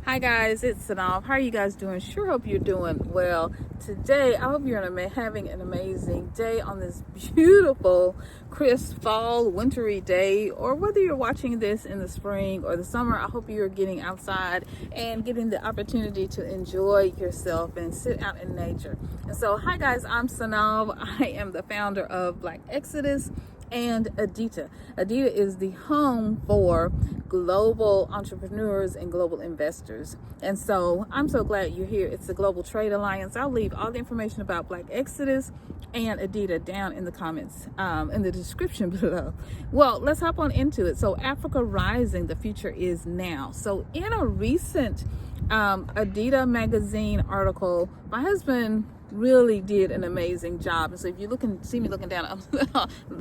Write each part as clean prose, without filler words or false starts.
Hi guys, it's Synolve. How are you guys doing? Sure hope you're doing well. Today, I hope you're having an amazing day on this beautiful, crisp fall, wintry day, or whether you're watching this in the spring or the summer, I hope you're getting outside and getting the opportunity to enjoy yourself and sit out in nature. And so, hi guys, I'm Synolve. I am the founder of BlackXodus and ADITA. ADITA is the home for global entrepreneurs and global investors. And so I'm so glad you're here. It's the Global Trade Alliance. I'll leave all the information about BlackXodus and ADITA down in the comments, in the description below. Well, let's hop on into it. So Africa Rising, the future is now. So in a recent ADITA Magazine article, my husband really did an amazing job. And so if you see me looking down,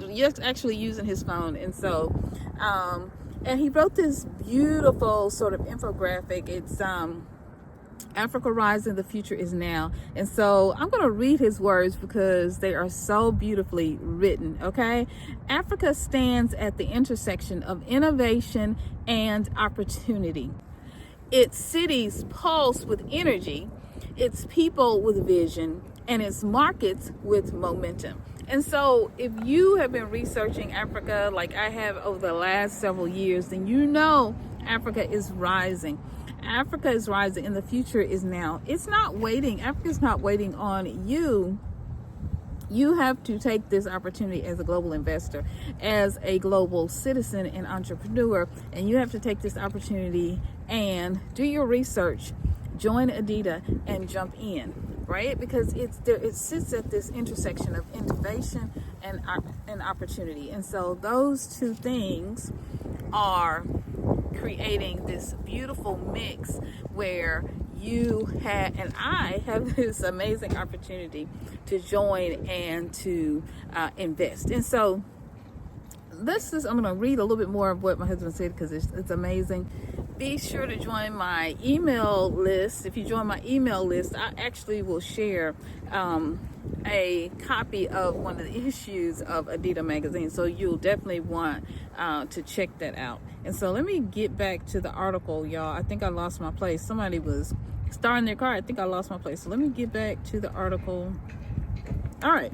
you're actually using his phone. And so and he wrote this beautiful sort of infographic. It's Africa Rising, the future is now. And so I'm going to read his words because they are so beautifully written. Okay, Africa stands at the intersection of innovation and opportunity. Its cities pulse with energy, its people with vision, and its markets with momentum. And so if you have been researching Africa like I have over the last several years, then you know Africa is rising. Africa is rising and the future is now. It's not waiting. Africa's not waiting on you. You have to take this opportunity as a global investor, as a global citizen and entrepreneur, and you have to take this opportunity and do your research. Join ADITA and jump in, right? Because it sits at this intersection of innovation and opportunity. And so those two things are creating this beautiful mix where you and I have this amazing opportunity to join and to invest. And so I'm going to read a little bit more of what my husband said because it's amazing. Be sure to join my email list. If you join my email list, I actually will share a copy of one of the issues of ADITA Magazine. So you'll definitely want to check that out. And so let me get back to the article, y'all. I think I lost my place. Somebody was starting their car. I think I lost my place. So let me get back to the article. All right.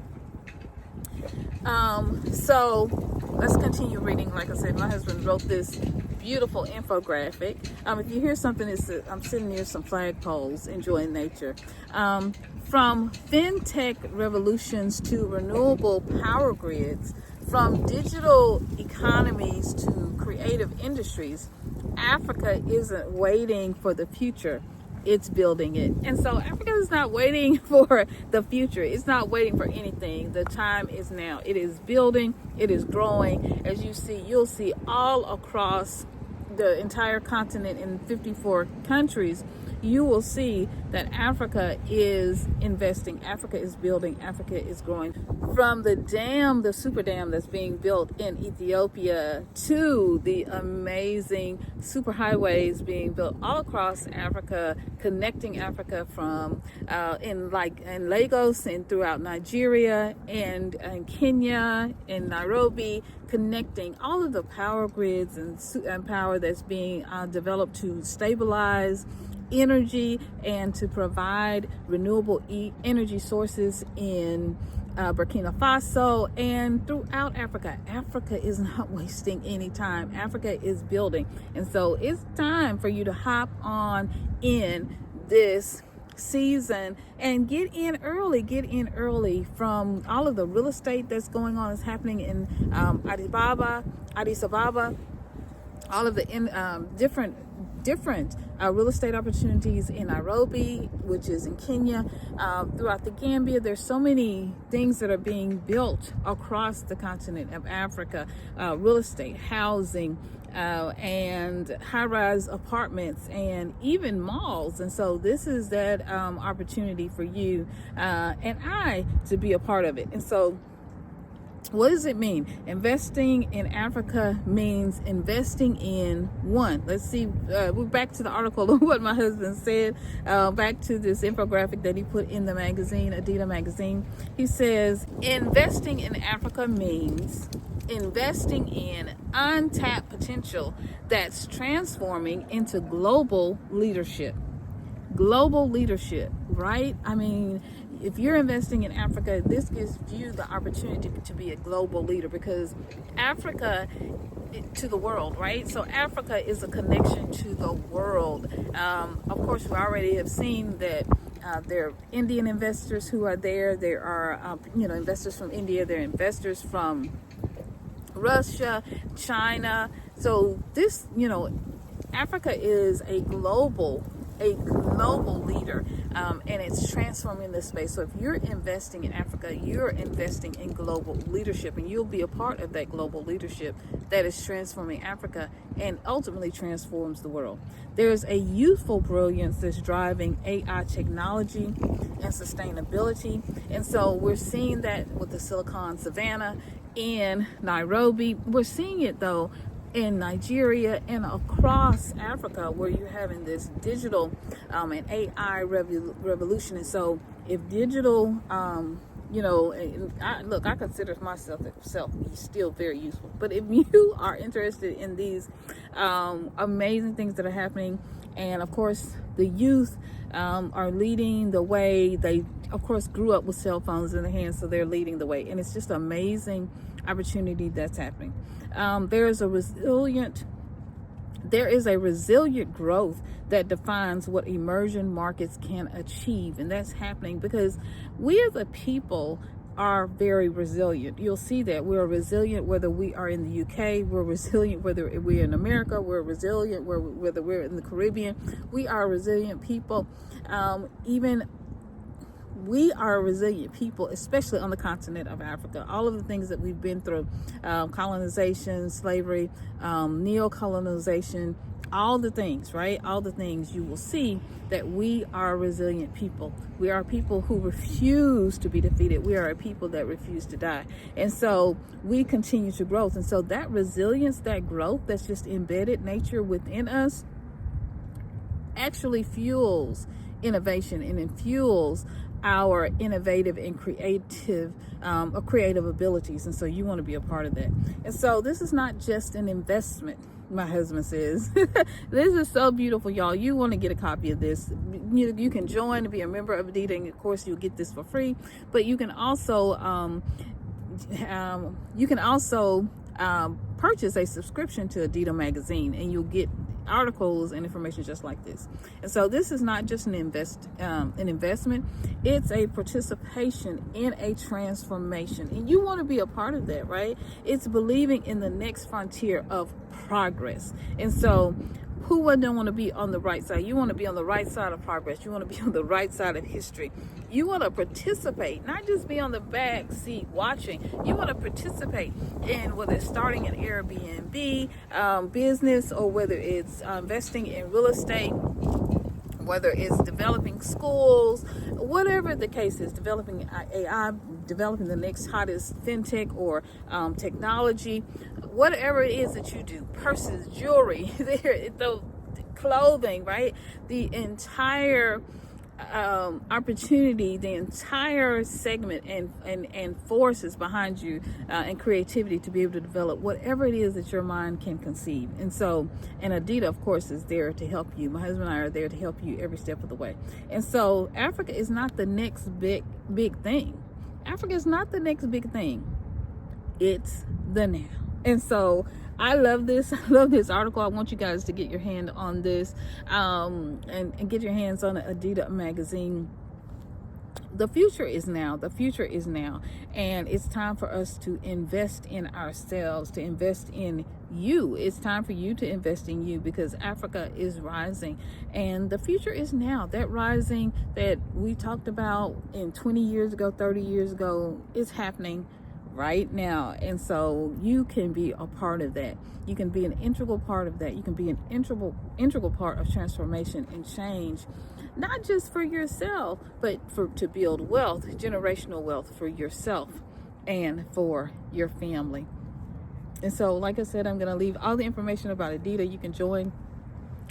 So let's continue reading. Like I said, my husband wrote this beautiful infographic. If you hear something, I'm sitting near some flagpoles enjoying nature. From fintech revolutions to renewable power grids, from digital economies to creative industries, Africa isn't waiting for the future. It's building it. And so Africa is not waiting for the future. It's not waiting for anything. The time is now. It is building. It is growing. As you see, you'll see all across the entire continent in 54 countries, you will see that Africa is investing, Africa is building, Africa is growing. From the super dam that's being built in Ethiopia to the amazing superhighways being built all across Africa, connecting Africa from in Lagos and throughout Nigeria and Kenya and Nairobi, connecting all of the power grids and power that's being developed to stabilize energy and to provide renewable energy sources in Burkina Faso and throughout Africa. Africa is not wasting any time. Africa is building. And so it's time for you to hop on in this season and get in early from all of the real estate that's going on, is happening in Addis Ababa, all of the different real estate opportunities in Nairobi, which is in Kenya, throughout the Gambia. There's so many things that are being built across the continent of Africa, real estate, housing, and high-rise apartments, and even malls. And so this is that opportunity for you and I to be a part of it. And so what does it mean? Investing in Africa means investing in one. Let's see, we're back to the article of what my husband said, back to this infographic that he put in the magazine, ADITA Magazine. He says, investing in Africa means investing in untapped potential that's transforming into global leadership. Global leadership, right? I mean, if you're investing in Africa, this gives you the opportunity to be a global leader, because Africa to the world, right? So Africa is a connection to the world. Of course, we already have seen that there are Indian investors who are there. There are, investors from India. There are investors from Russia, China. So this, Africa is a global leader, and it's transforming this space. So if you're investing in Africa, you're investing in global leadership, and you'll be a part of that global leadership that is transforming Africa and ultimately transforms the world. There's a youthful brilliance that's driving AI technology and sustainability, and so we're seeing that with the Silicon Savannah in Nairobi. We're seeing it though in Nigeria and across Africa, where you're having this digital and AI revolution. And so if digital, I consider myself still very useful. But if you are interested in these amazing things that are happening, and of course the youth are leading the way. They, of course, grew up with cell phones in their hands, so they're leading the way. And it's just an amazing opportunity that's happening. There is a resilient growth that defines what emerging markets can achieve. And that's happening because we as a people are very resilient. You'll see that we're resilient whether we are in the UK, we're resilient whether we're in America, we're resilient whether we're in the Caribbean. We are resilient people. We are resilient people, especially on the continent of Africa. All of the things that we've been through, colonization, slavery, neo-colonization, all the things, right? All the things, you will see that we are resilient people. We are people who refuse to be defeated. We are a people that refuse to die. And so we continue to grow. And so that resilience, that growth, that's just embedded nature within us, actually fuels innovation and it fuels our innovative and creative abilities. And so you want to be a part of that. And so this is not just an investment, my husband says. This is so beautiful, y'all. You want to get a copy of this. You can join to be a member of ADITA, and of course you'll get this for free. But you can also purchase a subscription to ADITA Magazine, and you'll get articles and information just like this. And so this is not just an investment, it's a participation in a transformation, and you want to be a part of that, right? It's believing in the next frontier of progress. And so who wouldn't want to be on the right side? You want to be on the right side of progress. You want to be on the right side of history. You want to participate, not just be on the back seat watching. You want to participate in whether it's starting an Airbnb business, or whether it's investing in real estate, whether it's developing schools, whatever the case is, developing AI, developing the next hottest fintech or technology, whatever it is that you do, purses, jewelry, the clothing, right? The entire opportunity, the entire segment and forces behind you and creativity to be able to develop whatever it is that your mind can conceive. And so, and ADITA, of course, is there to help you. My husband and I are there to help you every step of the way. And so Africa is not the next big thing. Africa is not the next big thing. It's the now. And so I love this. I love this article. I want you guys to get your hand on this and get your hands on ADITA Magazine. The future is now. The future is now. And it's time for us to invest in ourselves, to invest in you. It's time for you to invest in you, because Africa is rising and the future is now. That rising that we talked about in 20 years ago, 30 years ago, is happening right now. And so you can be a part of that. You can be an integral part of that. You can be an integral part of transformation and change, not just for yourself, but to build wealth, generational wealth for yourself and for your family. And so, like I said, I'm going to leave all the information about ADITA. You can join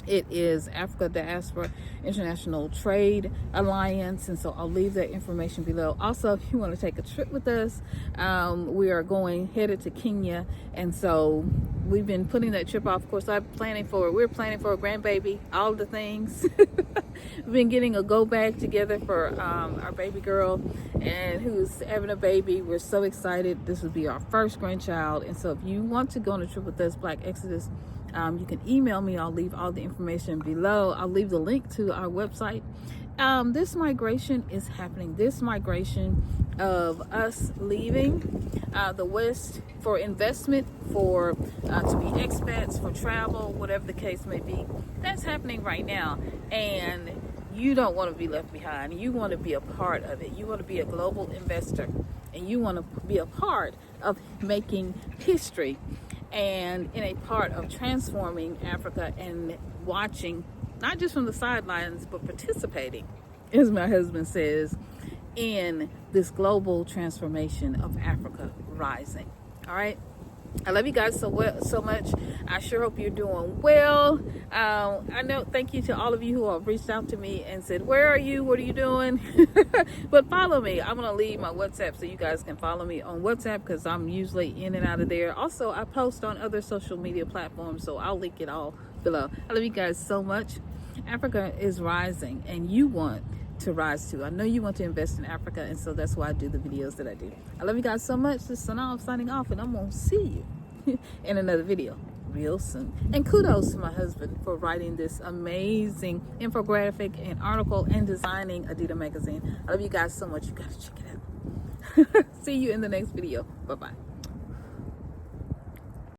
It is Africa Diaspora International Trade Alliance, and so I'll leave that information below. Also, if you want to take a trip with us, we are headed to Kenya, and so we've been putting that trip off. Of course, we're planning for a grandbaby, all the things. We've been getting a go bag together for our baby girl, and who's having a baby. We're so excited. This will be our first grandchild, and so if you want to go on a trip with us, BlackXodus, you can email me. I'll leave all the information below. I'll leave the link to our website. This migration is happening. This migration of us leaving the West for investment, for to be expats, for travel, whatever the case may be, that's happening right now. And you don't want to be left behind. You want to be a part of it. You want to be a global investor, and you want to be a part of making history, and in a part of transforming Africa and watching, not just from the sidelines, but participating, as my husband says, in this global transformation of Africa rising. All right. I love you guys so much. I sure hope you're doing well. I know, thank you to all of you who have reached out to me and said, where are you? What are you doing? But follow me. I'm going to leave my WhatsApp so you guys can follow me on WhatsApp, because I'm usually in and out of there. Also, I post on other social media platforms, so I'll link it all below. I love you guys so much. Africa is rising, and you want to rise too. I know you want to invest in Africa, and so that's why I do the videos that I do. I love you guys so much. This is Synolve signing off, and I'm going to see you in another video real soon. And kudos to my husband for writing this amazing infographic and article and designing ADITA Magazine. I love you guys so much. You got to check it out. See you in the next video. Bye-bye.